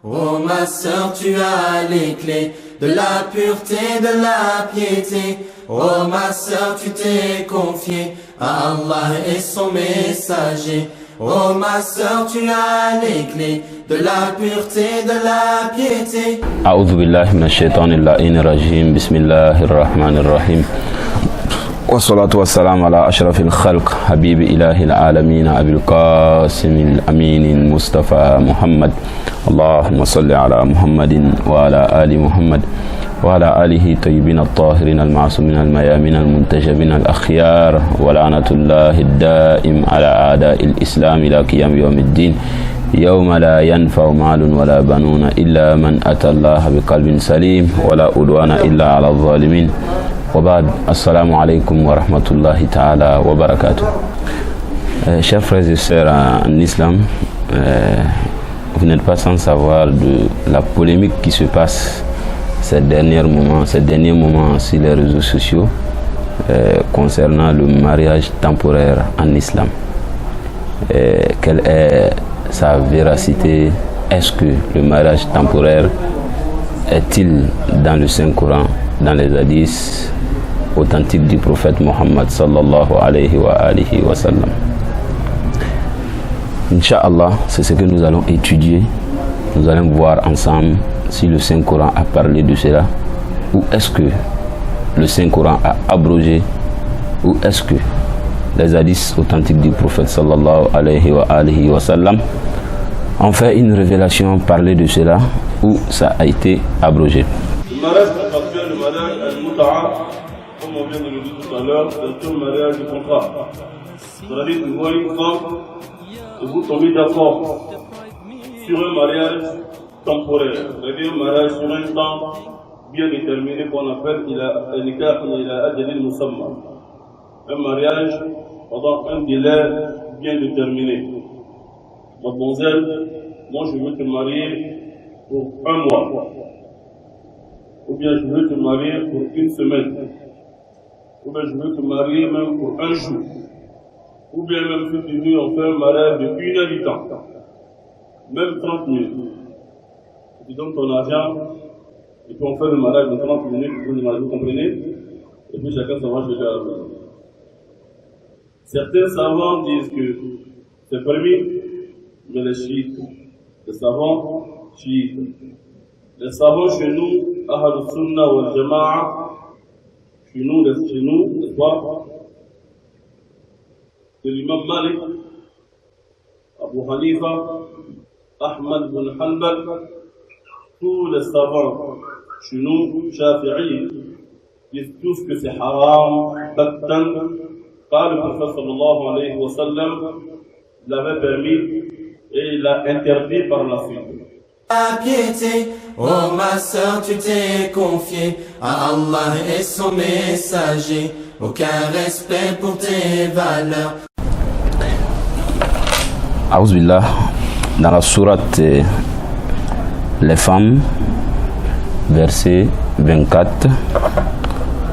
Oh ma sœur, tu as les clés de la pureté, de la piété. Oh ma sœur, tu t'es confiée à Allah et son messager. Oh ma sœur, tu as les clés de la pureté, de la piété. A'udhu billahi minash shaitanir rajim. Bismillahir rahmanir rahim. Wassalatu wassalamu ala ashrafil khalq habibi ilahil alamin abil qasimil aminil mustafa Muhammad. Allahumma salli ala Muhammadin wa ala ali Muhammad wa ala alihi tayyibin at-tahirin al-ma'sumin al-mayamin al-muntajabin al-akhyar wa la'natullahi ad-da'im ala a'da'il islam ila qiyam yawmiddin yawma la yanfa'u malun wa la banuna illa man ata Allah biqalbin salim wa la udwana illa ala adh-dhalimin. Wabad, assalamu alaikum wa rahmatullahi ta'ala wa barakatuh. Chers frères et sœurs en islam, vous n'êtes pas sans savoir de la polémique qui se passe ces derniers moments sur les réseaux sociaux concernant le mariage temporaire en islam. Quelle est sa véracité? Est-ce que le mariage temporaire est-il dans le Saint-Coran, dans les hadiths authentique du prophète Mohammed sallallahu alayhi wa sallam? Inch'Allah, c'est ce que nous allons étudier. Nous allons voir ensemble si le Saint-Coran a parlé de cela, ou est-ce que le Saint-Coran a abrogé, ou est-ce que les hadiths authentiques du prophète sallallahu alayhi wa sallam ont fait une révélation parler de cela, ou ça a été abrogé. Le mariage contractuel, le mariage al-muta'a, comme on vient de le dire tout à l'heure, c'est un mariage de contrat. C'est-à-dire que vous voyez une femme et vous tombez d'accord sur un mariage temporaire, c'est-à-dire un mariage sur un temps bien déterminé qu'on appelle un mariage pendant un délai bien déterminé. Mademoiselle, moi je veux te marier pour un mois, ou bien je veux te marier pour une semaine, ou bien je veux te marier même pour un jour, ou bien même si tu veux on fait un mariage de 1 heure du temps, même 30 minutes. Tu donnes ton argent, et puis on fait le mariage de 30 minutes, vous comprenez, et puis chacun s'en va chez la maison. Certains savants disent que c'est permis, mais les chiites, les savants chiites, les savants chez nous, Ahlus Sunnah wal Jama'a, chez nous, n'est-ce pas, de l'imam Malik, Abu Hanifa, Ahmad bin Hanbal, tous les savants chez nous, Shafi'i, disent tous que c'est haram, baktan, car le prophète sallallahu alayhi wa sallam l'avait permis et il l'a interdit par la suite. La piété, oh ma sœur, tu t'es confiée à Allah et son messager. Aucun respect pour tes valeurs. A'udhu billah, dans la sourate Les femmes, verset 24,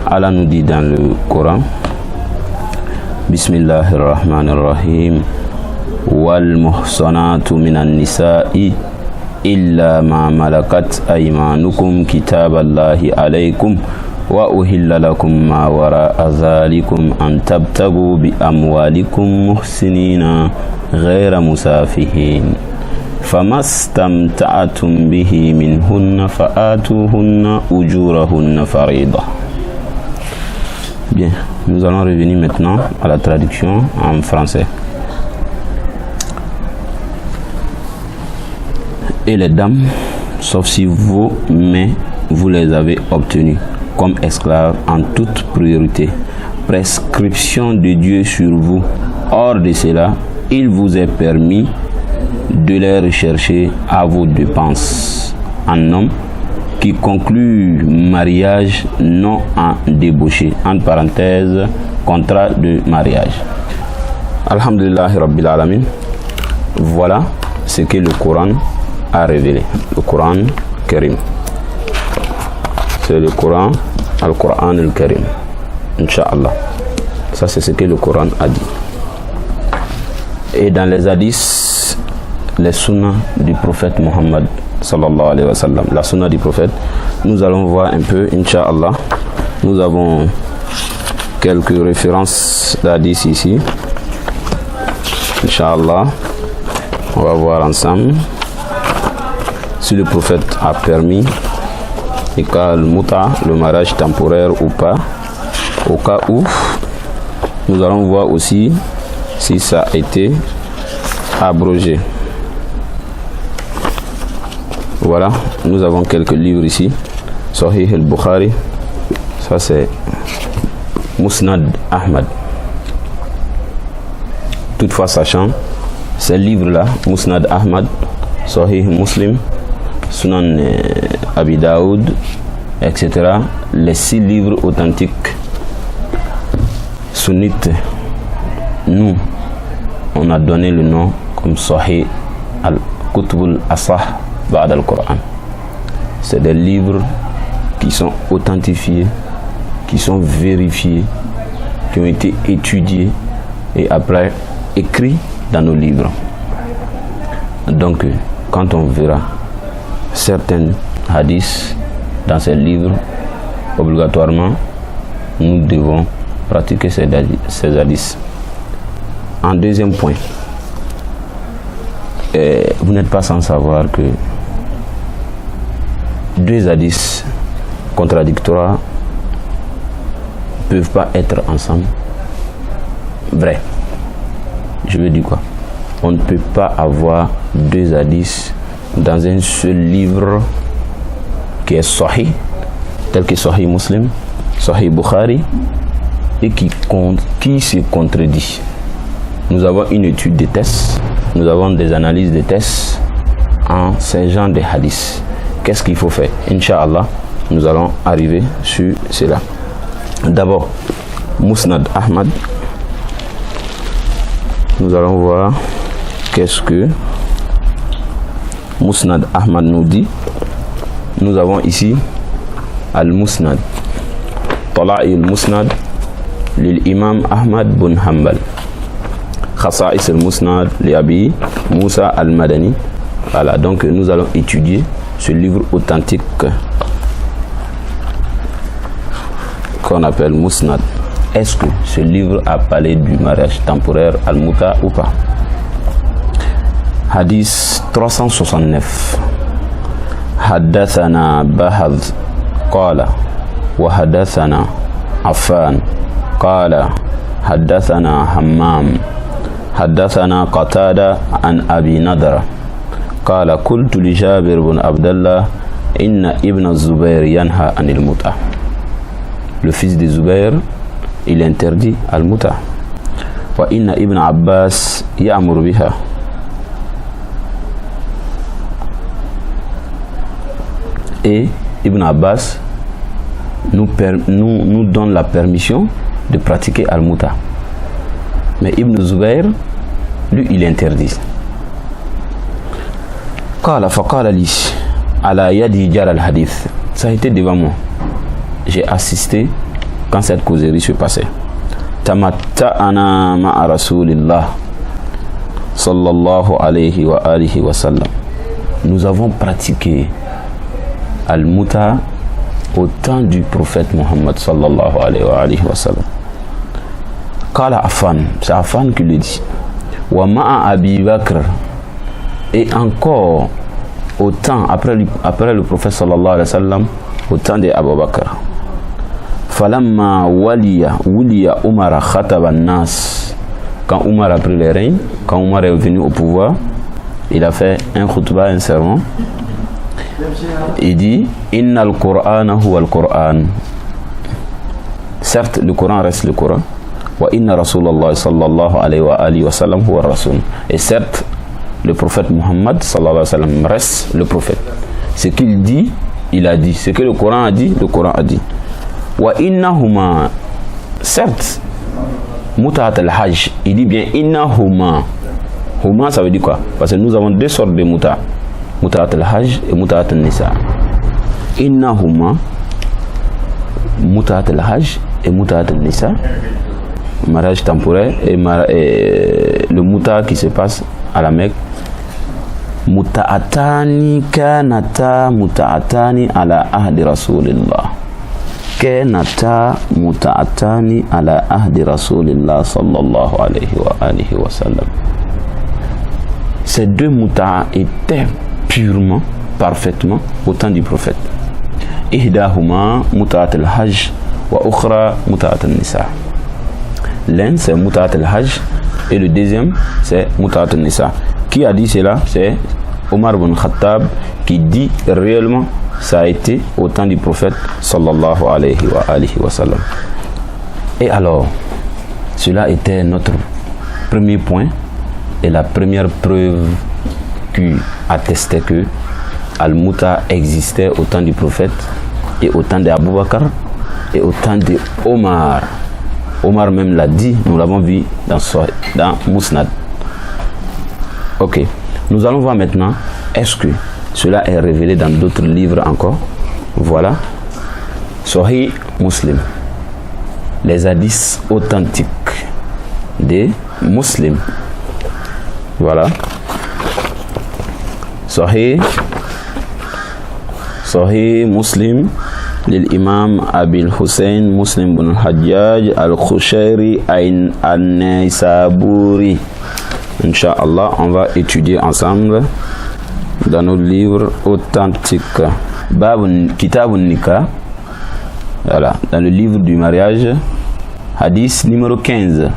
Allah nous dit dans le Coran, Bismillahir Rahmanir Rahim, wal muhsanatu minan nisa'i illa ma malakat aymanukum kitaballahi alaykum wa uhilla lakum ma wara'a dhalikum an tabtagu bi amwalikum muhsinina ghayra musafihin famastamta'tum bihi minhunna fa'atuhunna ujurahunna farida. Bien, nous allons revenir maintenant à la traduction en français. Et les dames, sauf si vos mains vous les avez obtenues comme esclaves en toute priorité, prescription de Dieu sur vous. Hors de cela, il vous est permis de les rechercher à vos dépenses en homme qui conclut mariage non en débauché, entre parenthèses, contrat de mariage. Alhamdulillah Rabbil Alamin. Voilà ce que le Coran a révélé. Le Coran Karim. C'est le Coran, Al-Quran Al-Karim. Inch'Allah. Ça, c'est ce que le Coran a dit. Et dans les hadiths, les sunnas du prophète Mohammed sallallahu alayhi wa sallam, la sunna du prophète. Nous allons voir un peu, Inch'Allah. Nous avons quelques références d'hadith ici. Inch'Allah, on va voir ensemble si le prophète a permis le mariage temporaire ou pas. Au cas où, nous allons voir aussi si ça a été abrogé. Voilà, nous avons quelques livres ici. Sahih al-Bukhari, ça c'est Musnad Ahmad. Toutefois, sachant, ces livres-là, Musnad Ahmad, Sahih Muslim, Sunan Abi Daoud, etc., les 6 livres authentiques sunnites, nous, on a donné le nom comme Sahih al-Kutub al-Asah Ba'd al-Qur'an. C'est des livres qui sont authentifiés, qui sont vérifiés, qui ont été étudiés et après écrits dans nos livres. Donc, quand on verra certains hadiths dans ces livres, obligatoirement, nous devons pratiquer ces hadiths. En deuxième point, vous n'êtes pas sans savoir que 2 hadiths contradictoires ne peuvent pas être ensemble vrais. Je veux dire quoi? On ne peut pas avoir 2 hadiths dans un seul livre qui est Sahih, tel que Sahih Muslim, Sahih Bukhari, et qui se contredit. Nous avons une étude des tests, nous avons des analyses des tests en ces genres de hadiths. Qu'est-ce qu'il faut faire? Inch'Allah, nous allons arriver sur cela. D'abord, Musnad Ahmad. Nous allons voir qu'est-ce que Musnad Ahmad nous dit. Nous avons ici Al-Musnad, Tala'i al-Musnad l'imam Ahmad bin Hanbal, Khasa'is al-Musnad l'Abi Moussa al-Madani. Voilà, donc nous allons étudier ce livre authentique qu'on appelle Musnad. Est-ce que ce livre a parlé du mariage temporaire al-Muta ou pas? Hadith 369. Haddathana Bahad qala wa haddathana Affan qala haddathana Hammam haddathana Qatada an Abi Nadra qala qultu li Jabir bin Abdullah inna ibn Zubair yanha anil muta. Le fils de Zubair, il interdit al-muta. Wa inna ibn Abbas ya'mur biha. Et Ibn Abbas nous donne la permission de pratiquer al-muta. Mais Ibn Zubair, lui, il interdit. Qala faqala li ala yadi jar al-hadith. Ça a été devant moi. J'ai assisté quand cette causerie se passait. Tamatta'ana ma'a Rasulillah sallallahu alayhi wa alihi wa sallam. Nous avons pratiqué al-muta au temps du prophète Muhammad sallallahu alayhi wa sallam. Qala Affan, c'est Affan qui le dit. Wa ma'a Abi Bakr, et encore au temps après le prophète sallallahu alayhi wa sallam, au temps de Abu Bakr. Falamma waliya Umar khataba nas. Quand Umar a pris les règnes, quand Umar est venu au pouvoir, il a fait un khutbah, un sermon. Il dit Inna al-Qur'ana huwa al-Qur'an. Certes, le Coran reste le Coran. Wa inna Rasulallah sallallahu alayhi wa alihi wa sallam huwa al-Rasul. Et certes, le prophète Muhammad sallallahu alayhi wa sallam reste le prophète. Ce qu'il dit, il a dit. Ce que le Coran a dit, le Coran a dit. Wa innahuma, certes, muta'at al-hajj. Il dit bien innahuma. Huma, ça veut dire quoi? Parce que nous avons 2 sortes de muta. Muta'at al-hajj et muta'at al-nisa. Innahuma, muta'at al-hajj et muta'at al-nisa. Mariage temporaire et le muta qui se passe à la Mecque. muta'atani kanata muta'atani ala ahdi rasulillah. Kanata muta'atani ala ahdi rasulillah sallallahu alayhi wa sallam. Ces deux muta'a étaient purement, parfaitement au temps du prophète. Ihdahuma muta'at al-hajj wa ukhra muta'at al-nisa. L'un c'est muta'at al-hajj et le deuxième c'est muta'at al-nisa. Qui a dit cela? C'est Omar ibn Khattab qui dit réellement ça a été au temps du prophète sallallahu alayhi wa sallam. Et alors, cela était notre premier point et la première preuve qui attestait que Al-Muta existait au temps du prophète et au temps d'Abu Bakr et au temps de Omar. Omar même l'a dit, nous l'avons vu dans Musnad. Ok, nous allons voir maintenant, est-ce que cela est révélé dans d'autres livres encore? Voilà, Sahih Muslim, les hadiths authentiques des musulmans. Voilà, Sahih Muslim l'imam Abil Hussein Muslim bin Hajjaj al-Khushairi al-Naysaburi. Inch'Allah, on va étudier ensemble dans nos livres authentiques. Kitab al-Nikah, voilà, dans le livre du mariage, hadith numéro 15.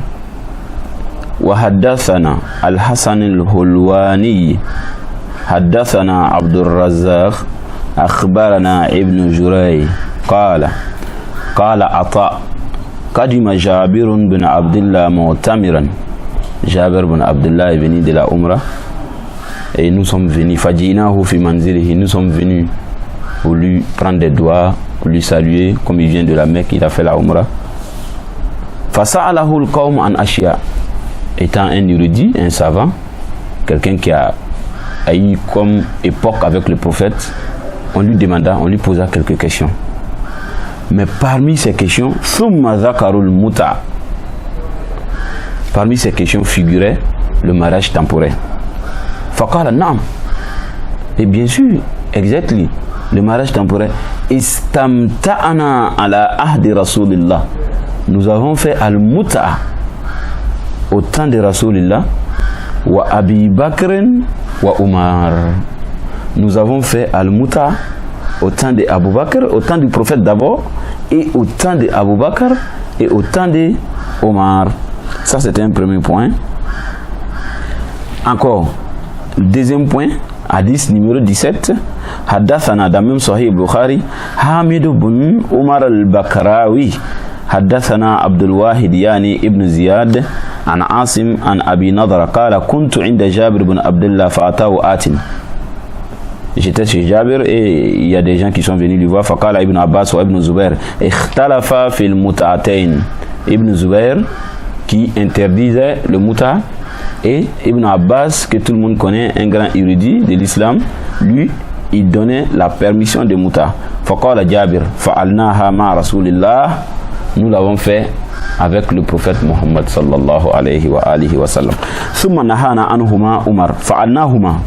Wa haddathana al-Hasan al-Hulwani haddathana Abdul Razzaq akhbarana Ibn Juray qala Ata qadima Jabir bin Abdullah mu'tamiran. Jabir bin Abdullah est venu de la Umrah et nous sommes venus fajinahu fi manzilihi, nous sommes venus pour lui prendre des doigts, pour lui saluer comme il vient de la Mecque, il a fait la Umrah. Fasa'alahu al-qawm an ashya, étant un érudit, un savant, quelqu'un qui a eu comme époque avec le prophète, on lui demanda, on lui posa quelques questions. Mais parmi ces questions, thumma dhakarul muta, parmi ces questions figurait le mariage temporaire. Faqala na'am, et bien sûr, exactly, le mariage temporaire. Istamta'ana ala ahdi rasulillah, nous avons fait al-muta au temps de Rasulillah wa Abi Bakr wa Umar. Nous avons fait al-muta au temps de Abu Bakr, au temps du prophète d'abord, et au temps de Abu Bakr et au temps de Omar. Ça c'était un premier point. Encore, le deuxième point, hadith numéro 17. Haddathana dans même Sahih Bukhari, Hamid ibn Umar al-Bakrawi. حدثنا عبد الواحد يعني ابن زياد عن عاصم عن أبي نضر قال كنت عند جابر بن عبد الله فأتاه آت. J'étais chez Jabir et il y a des gens qui sont venus lui voir. فقال ابن عباس وابن زبير اختلف في المتعتين. Ibn Zubair qui interdisait le muta et Ibn Abbas, que tout le monde connaît, un grand érudit de l'islam, lui il donnait la permission de muta. فقال جابر فعلناها مع رسول الله, nous l'avons fait avec le prophète Mohammed sallallahu alayhi wa sallam. Thumma nahana anhuma Umar fa'alnahuma.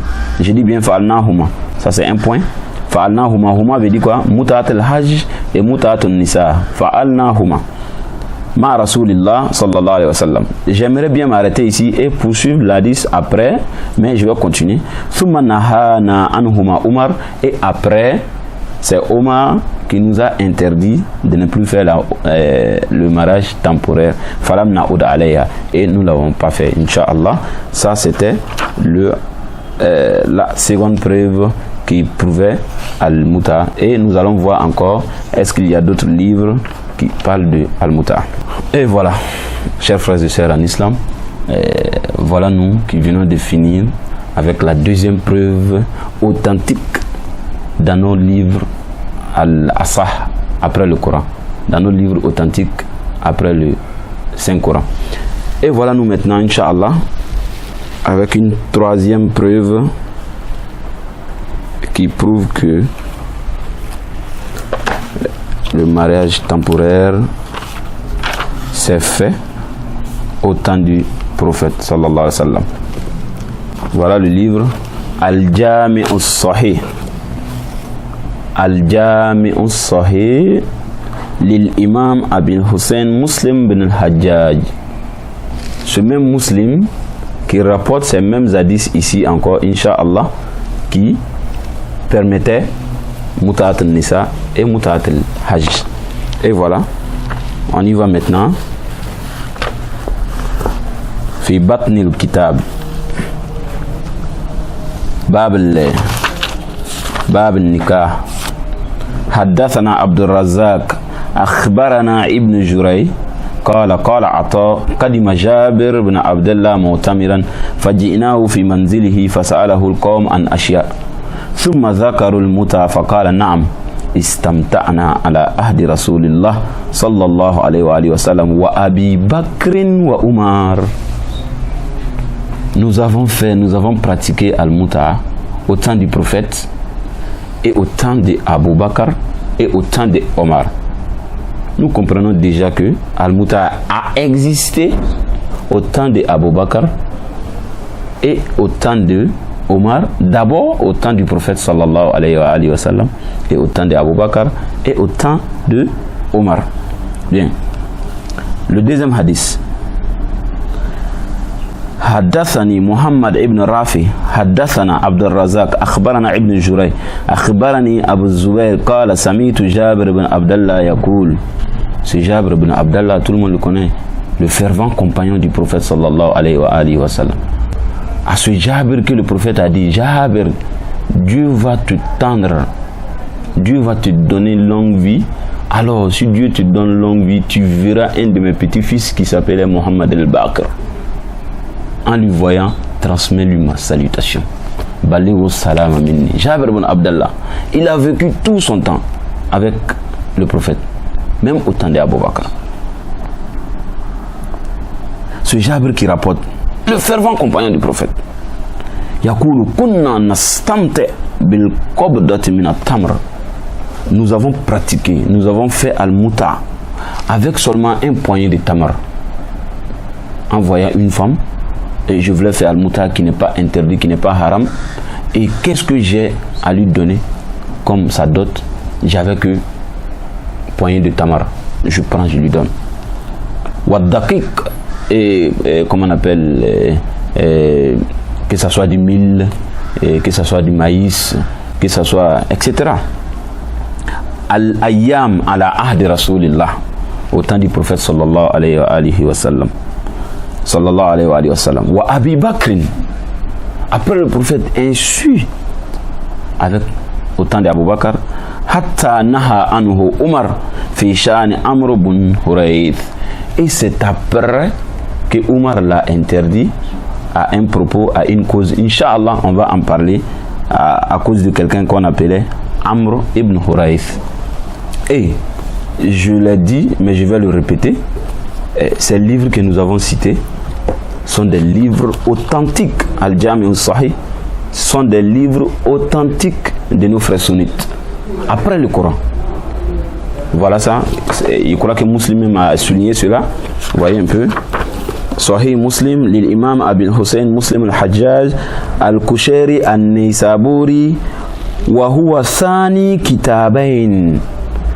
J'ai dit bien fa'alnahuma. Ça c'est un point. Fa'alnahuma, huma veut dire quoi? Muta'at al-hajj et muta'at al-nisa. Fa'alnahuma ma rasulillah sallallahu alayhi wa sallam. J'aimerais bien m'arrêter ici et poursuivre l'hadith après, mais je vais continuer. Thumma nahana anhuma Umar, et après c'est Omar qui nous a interdit de ne plus faire le mariage temporaire. Falam na'ud alayha, et nous l'avons pas fait, Inch'Allah. Ça c'était la seconde preuve qui prouvait Al-Muta. Et nous allons voir encore, est-ce qu'il y a d'autres livres qui parlent de Al-Muta. Et voilà, chers frères et sœurs en islam, voilà nous qui venons de finir avec la deuxième preuve authentique dans nos livres Al-Asah après le Coran, dans nos livres authentiques après le Saint-Coran. Et voilà nous maintenant, Inch'Allah, avec une troisième preuve qui prouve que le mariage temporaire s'est fait au temps du prophète sallallahu alayhi wa sallam. Voilà le livre Al-Jami' al-Sahih. Al-Jami' al-Sahih l'imam Abi Hussein Muslim bin al-Hajjaj. Ce même Muslim qui rapporte ces mêmes hadiths ici encore, Inch'Allah, qui permettait Muta'at al-Nisa et Muta'at al-Hajj. Et voilà, on y va maintenant. في بطن الكتاب باب النكاح. حدثنا عبد الرزاق أخبرنا ابن جريج قال عطاء قدم جابر بن عبد الله معتمرا فجئناه في منزله فسأله القوم عن أشياء ثم ذكروا المتعة فقال نعم استمتعنا على عهد رسول الله صلى الله عليه وآله وسلم وأبي بكر وعمر. Nous avons pratiqué Al-Muta'a au temps du prophète et au temps d'Abu Bakr et au temps d'Omar. Nous comprenons déjà que Al-Muta'a a existé au temps d'Abu Bakr et au temps d'Omar, d'abord au temps du prophète sallallahu alayhi wa sallam et au temps d'Abu Bakr et au temps d'Omar. Bien. Le deuxième hadith. حدثني محمد ابن رافع حدثنا عبد الرزاق أخبرنا ابن جريج أخبرني أبو الزبير قال سمعت جابر بن عبد الله يقول. C'est Jabr ibn Abdallah, tout le monde le connaît, le fervent compagnon du prophète sallallahu alayhi wa sallam. À ce Jabr que le prophète a dit, Jabr, Dieu va te tendre, Dieu va te donner longue vie. Alors si Dieu te donne longue vie, tu verras un de mes petits-fils qui s'appelait Mohammed el-Bakr. En lui voyant, transmets-lui ma salutation. Balighu salam minni. Jabir ibn Abdallah, il a vécu tout son temps avec le prophète, même au temps d'Abu Bakr. Ce Jabir qui rapporte, le fervent compagnon du prophète, Yaqulu kunna nastamti bil qabdati min at-tamr. Nous avons pratiqué, nous avons fait al-muta avec seulement un poignet de tamar. En voyant une femme, et je voulais faire al-muta qui n'est pas interdit, qui n'est pas haram. Et qu'est-ce que j'ai à lui donner comme sa dot? J'avais que poignée de tamar. Je prends, je lui donne. Waddaqiq, et comment on appelle, que ça soit du mil, que ça soit du maïs, que ça soit, etc. Al-ayyam ala ahdi rasulillah, au temps du prophète sallallahu alayhi wa sallam. Sallallahu alayhi wa sallam. Wa Abi Bakr. Après le prophète insuit avec autant d'Abu Bakr, hatta naha anhu Umar fi sha'ni Amr bin Hurayth. Et c'est après que Umar l'a interdit à un propos, à une cause. Inch'Allah, on va en parler à cause de quelqu'un qu'on appelait Amr ibn Hurayth. Et je l'ai dit, mais je vais le répéter. Ces livres que nous avons cités sont des livres authentiques. Al-Jami' al-Sahih sont des livres authentiques de nos frères sunnites après le Coran. Voilà ça. Je crois que Muslim m'a souligné cela. Vous voyez un peu. Sahih Muslim, l'imam Abi Hussein Muslim al-Hajjaj al-Kushairi al-Naysaburi wa huwa thani kitabain.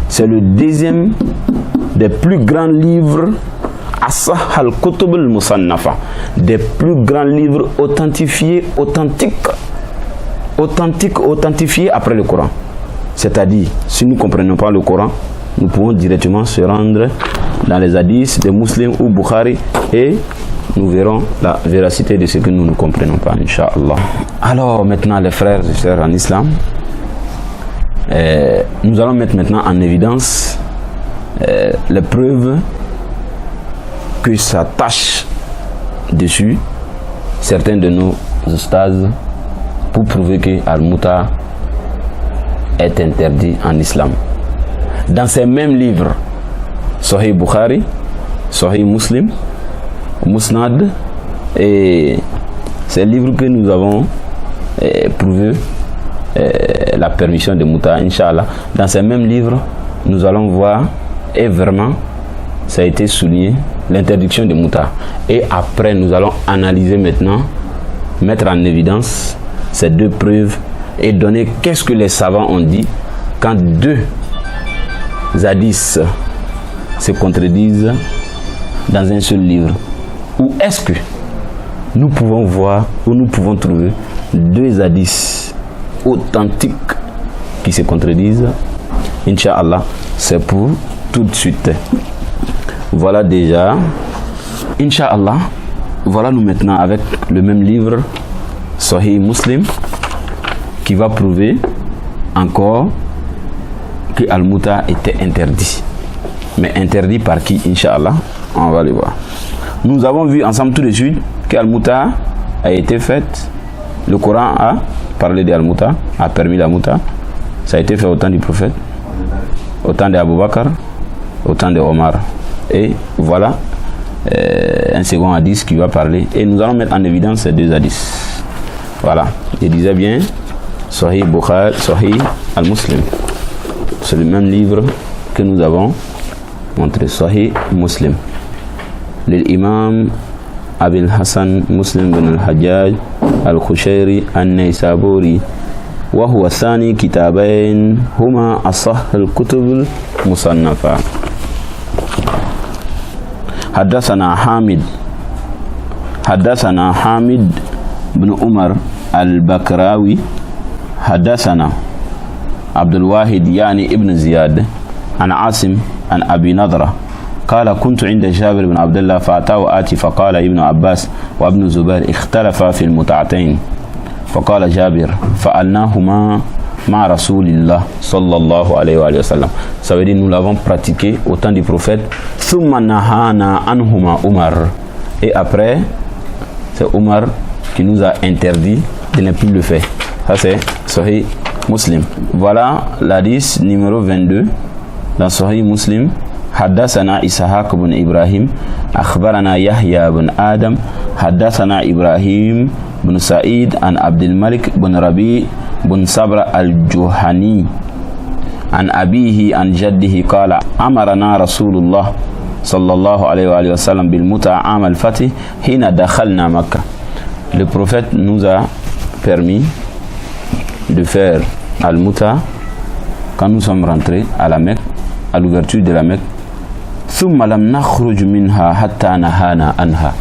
C'est le deuxième des plus grands livres Asah al-Kutub al-Musannafa, des plus grands livres authentifiés, authentifiés après le Coran. C'est-à-dire, si nous ne comprenons pas le Coran, nous pouvons directement se rendre dans les hadiths des musulmans ou Bukhari et nous verrons la véracité de ce que nous ne comprenons pas, Inch'Allah. Alors maintenant, les frères et sœurs en islam, nous allons mettre maintenant en évidence les preuves que s'attachent dessus certains de nos ustaz pour prouver que Al-Muta est interdit en islam. Dans ces mêmes livres, Sahih Bukhari, Sahih Muslim, Musnad, et ces livres que nous avons prouvé la permission de Muta, Inch'Allah. Dans ces mêmes livres, nous allons voir, et vraiment, ça a été souligné, l'interdiction de Muta. Et après, nous allons analyser maintenant, mettre en évidence ces deux preuves et donner qu'est-ce que les savants ont dit quand deux hadiths se contredisent dans un seul livre. Ou est-ce que nous pouvons voir ou nous pouvons trouver deux hadiths authentiques qui se contredisent? Inch'Allah, c'est pour tout de suite. Voilà déjà. Inch'Allah, voilà nous maintenant avec le même livre, Sahih Muslim, qui va prouver encore que Al-Muta était interdit. Mais interdit par qui? Inch'Allah, on va le voir. Nous avons vu ensemble tout de suite qu'Al-Muta a été faite. Le Coran a parlé d'Al-Muta, a permis l'Al-Muta. Ça a été fait au temps du prophète, au temps d'Abu Bakr, au temps de Omar. Et voilà un second hadith qui va parler. Et nous allons mettre en évidence ces deux hadiths. Voilà, je disais bien, Sahih Bukhari, Sahih Al-Muslim. C'est le même livre que nous avons montré, Sahih Muslim. L'imam Abil Hassan Muslim bin al-Hajjaj al-Khushairi al-Naysaburi وهو ثاني كتابين هما أصح الكتب المصنفة. حدثنا حامد بن عمر البكراوي حدثنا عبد الواحد يعني ابن زياد عن عاصم عن أبي نضرة قال كنت عند جابر بن عبد الله فأتاه آتي فقال ابن عباس وابن زبير اختلفا في المتعتين فقال جابر فعلناهما مع رسول الله صلى الله عليه وآله وسلم. Ça veut dire nous l'avons pratiqué au temps du prophète. ثم نهانا عنهما عمر. Et après c'est Omar qui nous a interdit de ne plus le faire. Ça c'est Sahih Muslim. Voilà l'hadith numéro 22 dans Sahih Muslim. حدثنا إسحاق بن إبراهيم أخبرنا يحيى بن آدم حدثنا إبراهيم بن سعيد عن عبد الملك بن ربيع بن صبر الجهني عن أبيه عن جده قال أمرنا رسول الله صلى الله عليه وآله وسلم بالمتع عام الفتح حين دخلنا مكة. Le prophète nous a permis de faire al-muta quand nous sommes rentrés à la Mecque, à l'ouverture de la Mecque. ثم لم نخرج منها حتى نهانا عنها.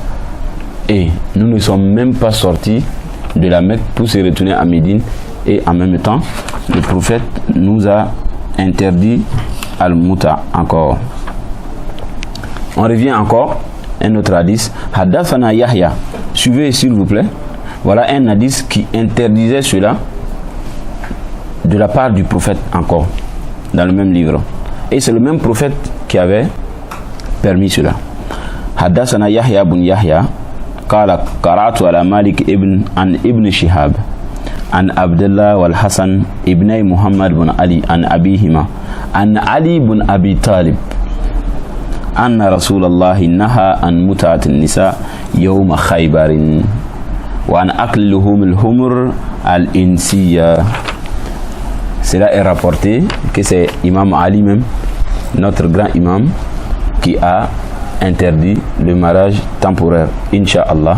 Et nous ne sommes même pas sortis de la Mecque pour se retourner à Médine. Et en même temps, le prophète nous a interdit al-muta encore. On revient encore, un autre hadith. Haddathana Yahya. Suivez s'il vous plaît. Voilà un hadith qui interdisait cela de la part du prophète encore, dans le même livre. Et c'est le même prophète qui avait permis cela. Haddathana Yahya ibn Yahya قال قرأت على مالك ابن شهاب عن عبد الله والحسن ابن محمد بن علي عن أبيهما عن علي بن أبي طالب أن رسول الله نهى عن متعة النساء يوم خيبر وعن أكل لحوم الحمر الإنسية. Cela est rapporté que c'est Imam Ali même, notre grand imam, qui a interdit le mariage temporaire. Inch'Allah,